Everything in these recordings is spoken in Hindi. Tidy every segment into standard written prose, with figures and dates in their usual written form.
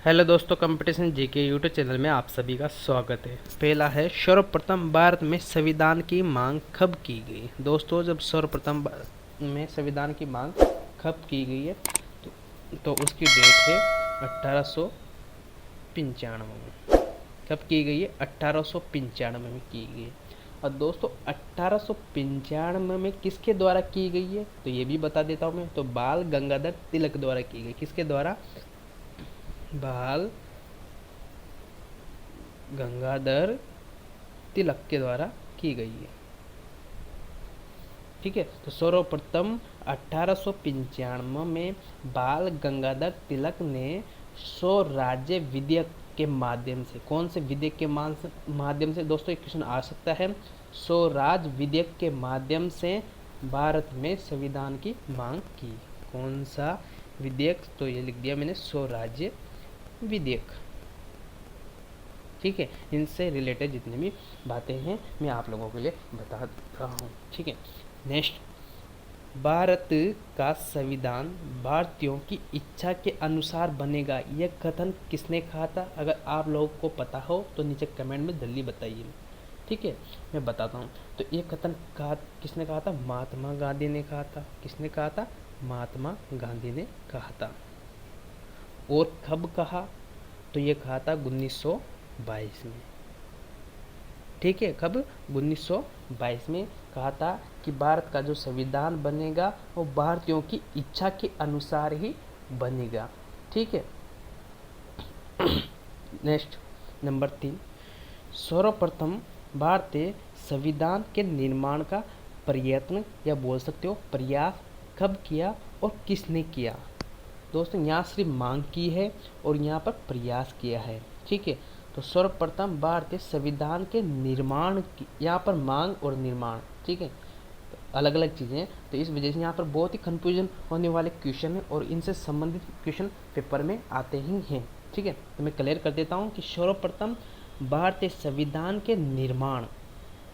हेलो दोस्तों, कंपटीशन जीके यूट्यूब चैनल में आप सभी का स्वागत है। पहला है, सर्वप्रथम भारत में संविधान की मांग कब की गई। दोस्तों, जब सर्वप्रथम भारत में संविधान की मांग कब की गई है तो उसकी डेट है 1895 में। कब की गई है? 1895 में की गई है। और दोस्तों, 1895 में किसके द्वारा की गई है तो ये भी बता देता हूँ मैं। तो बाल गंगाधर तिलक द्वारा की गई। किसके द्वारा? बाल गंगाधर तिलक के द्वारा की गई है। ठीक है, तो सर्वप्रथम 1895 में बाल गंगाधर तिलक ने स्वराज्य विधेयक के माध्यम से, कौन से विधेयक के माध्यम से दोस्तों, एक क्वेश्चन आ सकता है। स्वराज विधेयक के माध्यम से भारत में संविधान की मांग की। कौन सा विधेयक? तो ये लिख दिया मैंने, स्वराज्य विधेयक। ठीक है, इनसे रिलेटेड जितनी भी बातें हैं मैं आप लोगों के लिए बता रहा हूँ। ठीक है, नेक्स्ट, भारत का संविधान भारतीयों की इच्छा के अनुसार बनेगा, यह कथन किसने कहा था? अगर आप लोगों को पता हो तो नीचे कमेंट में जल्दी बताइए। ठीक है, मैं बताता हूँ। तो ये कथन किसने कहा था? महात्मा गांधी ने कहा था। किसने कहा था? महात्मा गांधी ने कहा था। और कब कहा? तो ये कहा था 1922 में। ठीक है, कब? 1922 में कहा था कि भारत का जो संविधान बनेगा वो भारतीयों की इच्छा के अनुसार ही बनेगा। ठीक है, नेक्स्ट, नंबर 3, सर्वप्रथम भारतीय संविधान के निर्माण का प्रयत्न या बोल सकते हो प्रयास कब किया और किसने किया। दोस्तों, यहाँ सिर्फ मांग की है और यहाँ पर प्रयास किया है। ठीक है, तो सर्वप्रथम भारतीय संविधान के निर्माण की, यहाँ पर मांग और निर्माण, ठीक है, अलग अलग चीज़ें हैं। तो इस वजह से यहाँ पर बहुत ही कंफ्यूजन होने वाले क्वेश्चन है और इनसे संबंधित क्वेश्चन पेपर में आते ही हैं। ठीक है, तो मैं क्लियर कर देता हूँ कि सर्वप्रथम भारतीय संविधान के निर्माण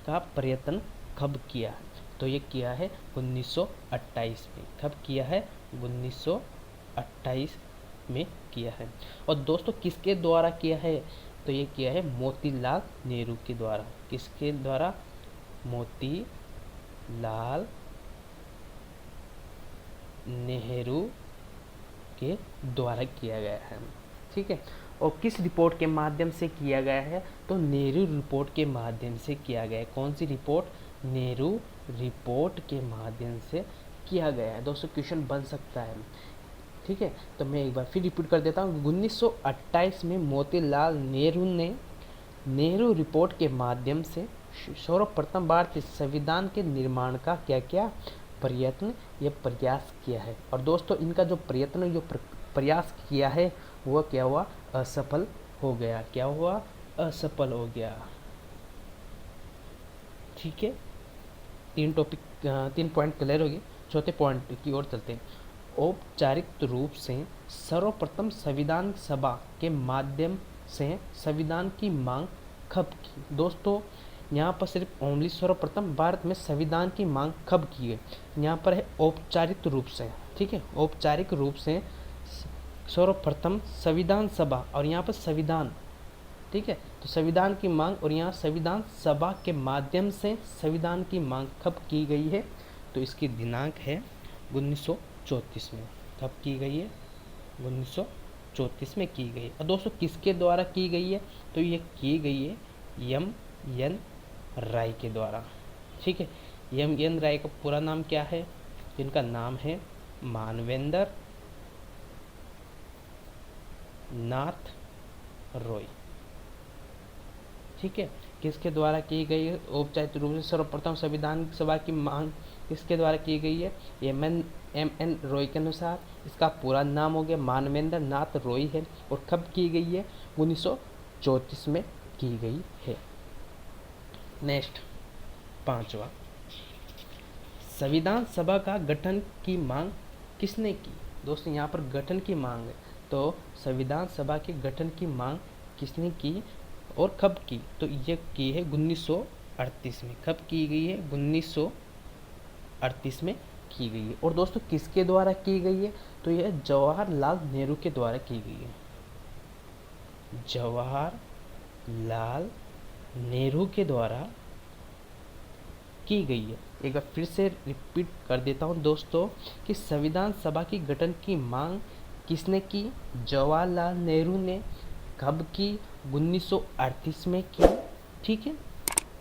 का प्रयत्न कब किया। तो ये किया है 1928 में। कब किया है? 1928 में किया है। और दोस्तों, किसके द्वारा किया है? तो ये किया है मोतीलाल नेहरू के द्वारा। किसके द्वारा? मोतीलाल नेहरू के द्वारा किया गया है। ठीक है, और किस रिपोर्ट के माध्यम से किया गया है? तो नेहरू रिपोर्ट के माध्यम से किया गया है। कौन सी रिपोर्ट? नेहरू रिपोर्ट के माध्यम से किया गया है। दोस्तों, क्वेश्चन बन सकता है। ठीक है, तो मैं एक बार फिर रिपीट कर देता हूँ। 1928 में मोतीलाल नेहरू ने नेहरू रिपोर्ट के माध्यम से सर्वप्रथम भारतीय संविधान के निर्माण का क्या किया? प्रयत्न या प्रयास किया है। और दोस्तों, इनका जो प्रयत्न, जो प्रयास किया है वह क्या हुआ? असफल हो गया। क्या हुआ? असफल हो गया। ठीक है, तीन पॉइंट क्लियर हो गए। चौथे पॉइंट की ओर चलते हैं। औपचारिक रूप से सर्वप्रथम संविधान सभा के माध्यम से संविधान की मांग कब की। दोस्तों, यहाँ पर सिर्फ ओनली सर्वप्रथम भारत में संविधान की मांग कब की है, यहाँ पर है औपचारिक रूप से। ठीक है, औपचारिक रूप से सर्वप्रथम संविधान सभा, और यहाँ पर संविधान, ठीक है, तो संविधान की मांग और यहाँ संविधान सभा के माध्यम से संविधान की मांग कब की गई है? तो इसकी दिनांक है 1934 में। कब की गई है? 1934 में की गई। और दोस्तों, किसके द्वारा की गई है? तो ये की गई है M.N. राय के द्वारा। ठीक है, M.N. राय का पूरा नाम क्या है? जिनका नाम है मानवेंद्र नाथ रॉय। ठीक है, किसके द्वारा की गई है? औपचारिक रूप से सर्वप्रथम संविधान सभा की मांग किसके द्वारा की गई है? M.N. रॉय के अनुसार। इसका पूरा नाम हो गया मानवेंद्र नाथ रॉय है। और कब की गई है? 1934 में की गई है। नेक्स्ट, पांचवा, संविधान सभा का गठन की मांग किसने की। दोस्तों, यहाँ पर गठन की मांग है, तो संविधान सभा के गठन की मांग किसने की और कब की? तो ये की है 1938 में। कब की गई है? 1938 में की गई है। और दोस्तों, किसके द्वारा की गई है? तो यह जवाहरलाल नेहरू के द्वारा की गई है। जवाहरलाल नेहरू के द्वारा की गई है। एक बार फिर से रिपीट कर देता हूँ दोस्तों कि संविधान सभा की गठन की मांग किसने की? जवाहरलाल नेहरू ने। कब की? 1938 में की। ठीक है,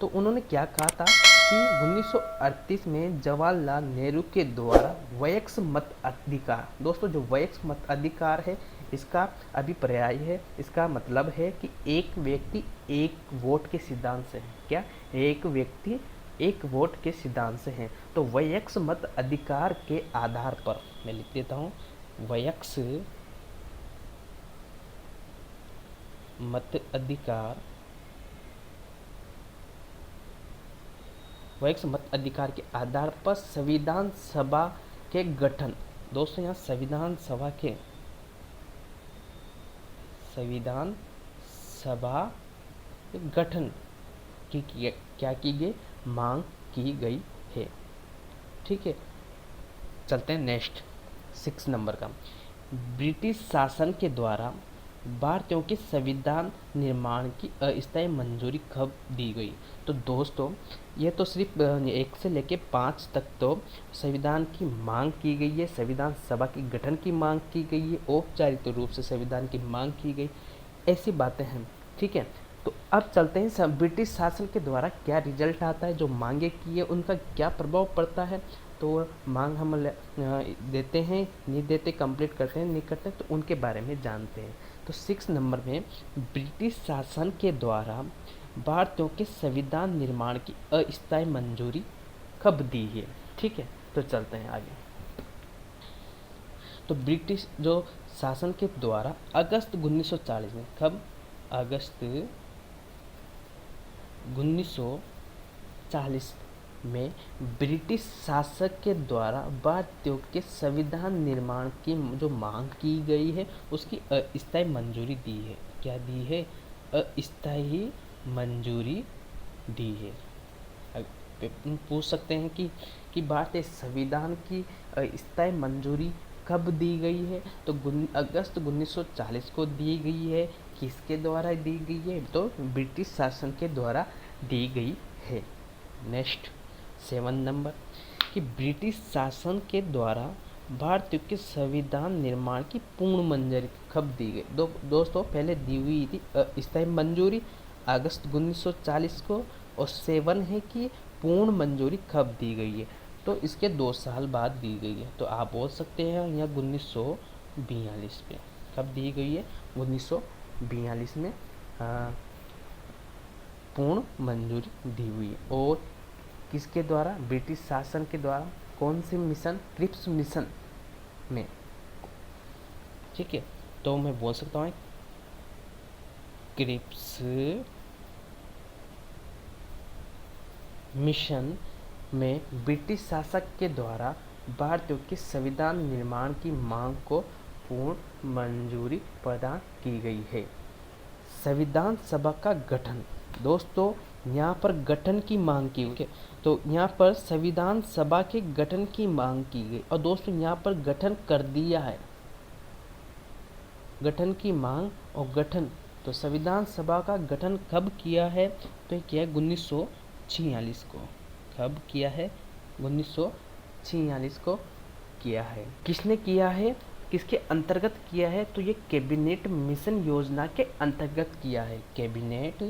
तो उन्होंने क्या कहा था कि 1938 में जवाहरलाल नेहरू के द्वारा वयस्क मत अधिकार, दोस्तों जो वयस्क मत अधिकार है इसका अभिप्राय है, इसका मतलब है कि एक व्यक्ति एक वोट के सिद्धांत से है। क्या? एक व्यक्ति एक वोट के सिद्धांत से है। तो वयस्क मत अधिकार के आधार पर मैं लिख देता हूँ, वयस्क मत अधिकार, वयस्क मत अधिकार के आधार पर संविधान सभा के गठन, दोस्तों यहाँ संविधान सभा गठन की क्या की गई? मांग की गई है। ठीक है, चलते हैं नेक्स्ट 6 नंबर का। ब्रिटिश शासन के द्वारा भारतीयों के संविधान निर्माण की अस्थायी मंजूरी कब दी गई? तो दोस्तों ये तो सिर्फ 1 से लेके 5 तक तो संविधान की मांग की गई है, संविधान सभा के गठन की मांग की गई है, औपचारिक रूप से संविधान की मांग की गई, ऐसी बातें हैं। ठीक है, तो अब चलते हैं ब्रिटिश शासन के द्वारा क्या रिजल्ट आता है, जो मांगे की है उनका क्या प्रभाव पड़ता है। तो मांग हम देते हैं, नहीं देते, कंप्लीट करते हैं, नहीं करते, तो उनके बारे में जानते हैं। तो 6 नंबर में ब्रिटिश शासन के द्वारा भारतीयों के संविधान निर्माण की अस्थायी मंजूरी कब दी है? ठीक है, तो चलते हैं आगे। तो ब्रिटिश जो शासन के द्वारा अगस्त 1940 में, कब? अगस्त 1940 में ब्रिटिश शासक के द्वारा भारतीयों के संविधान निर्माण की जो मांग की गई है उसकी अस्थायी मंजूरी दी है। क्या दी है? अस्थायी मंजूरी दी है। पूछ सकते हैं कि भारतीय संविधान की अस्थायी मंजूरी कब दी गई है? तो अगस्त 1940 को दी गई है। किसके द्वारा दी गई है? तो ब्रिटिश शासन के द्वारा दी गई है। नेक्स्ट 7 नंबर कि ब्रिटिश शासन के द्वारा भारतीयों के संविधान निर्माण की पूर्ण मंजूरी कब दी गई? दोस्तों पहले दी हुई थी अस्थायी मंजूरी अगस्त 1940 को, और 7 है कि पूर्ण मंजूरी कब दी गई है? तो इसके 2 साल बाद दी गई है। तो आप बोल सकते हैं यहाँ 1942 पे कब दी गई है? 1942 में पूर्ण मंजूरी दी हुई है। और किसके द्वारा? ब्रिटिश शासन के द्वारा। कौन से मिशन? क्रिप्स मिशन में। ठीक है, तो मैं बोल सकता हूँ क्रिप्स मिशन में ब्रिटिश शासक के द्वारा भारतीयों के संविधान निर्माण की मांग को पूर्ण मंजूरी प्रदान की गई है। संविधान सभा का गठन, दोस्तों यहाँ पर गठन की मांग की गई, तो यहाँ पर संविधान सभा के गठन की मांग की गई, और दोस्तों यहाँ पर गठन कर दिया है। गठन की मांग और गठन, तो संविधान सभा का गठन कब किया है? तो किया है 1946 को। कब किया है? 1946 को किया है। किसने किया है? किसके अंतर्गत किया है? तो ये कैबिनेट मिशन योजना के अंतर्गत किया है। कैबिनेट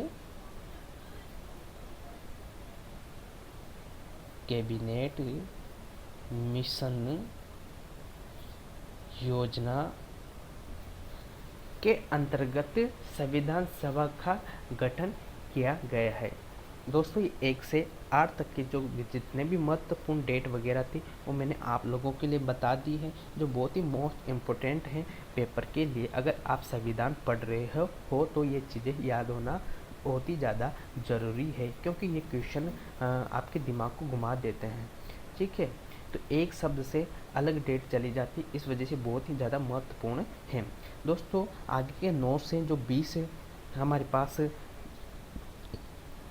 मिशन योजना के अंतर्गत संविधान सभा का गठन किया गया है। दोस्तों ये 1 से 8 तक के जो जितने भी महत्वपूर्ण डेट वगैरह थी वो मैंने आप लोगों के लिए बता दी है, जो बहुत ही मोस्ट इम्पोर्टेंट हैं पेपर के लिए। अगर आप संविधान पढ़ रहे हो तो ये चीज़ें याद होना बहुत ही ज़्यादा ज़रूरी है, क्योंकि ये क्वेश्चन आपके दिमाग को घुमा देते हैं। ठीक है, तो एक शब्द से अलग डेट चली जाती, इस वजह से बहुत ही ज़्यादा महत्वपूर्ण है। दोस्तों आगे के 9 से जो 20 है हमारे पास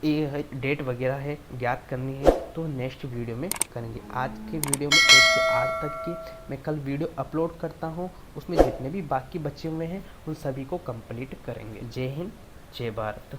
ये डेट वगैरह है ज्ञात करनी है तो नेक्स्ट वीडियो में करेंगे। आज के वीडियो में 1 से 8 तक की मैं कल वीडियो अपलोड करता हूँ, उसमें जितने भी बाकी बचे हुए हैं उन सभी को कंप्लीट करेंगे। जय हिंद, जय भारत।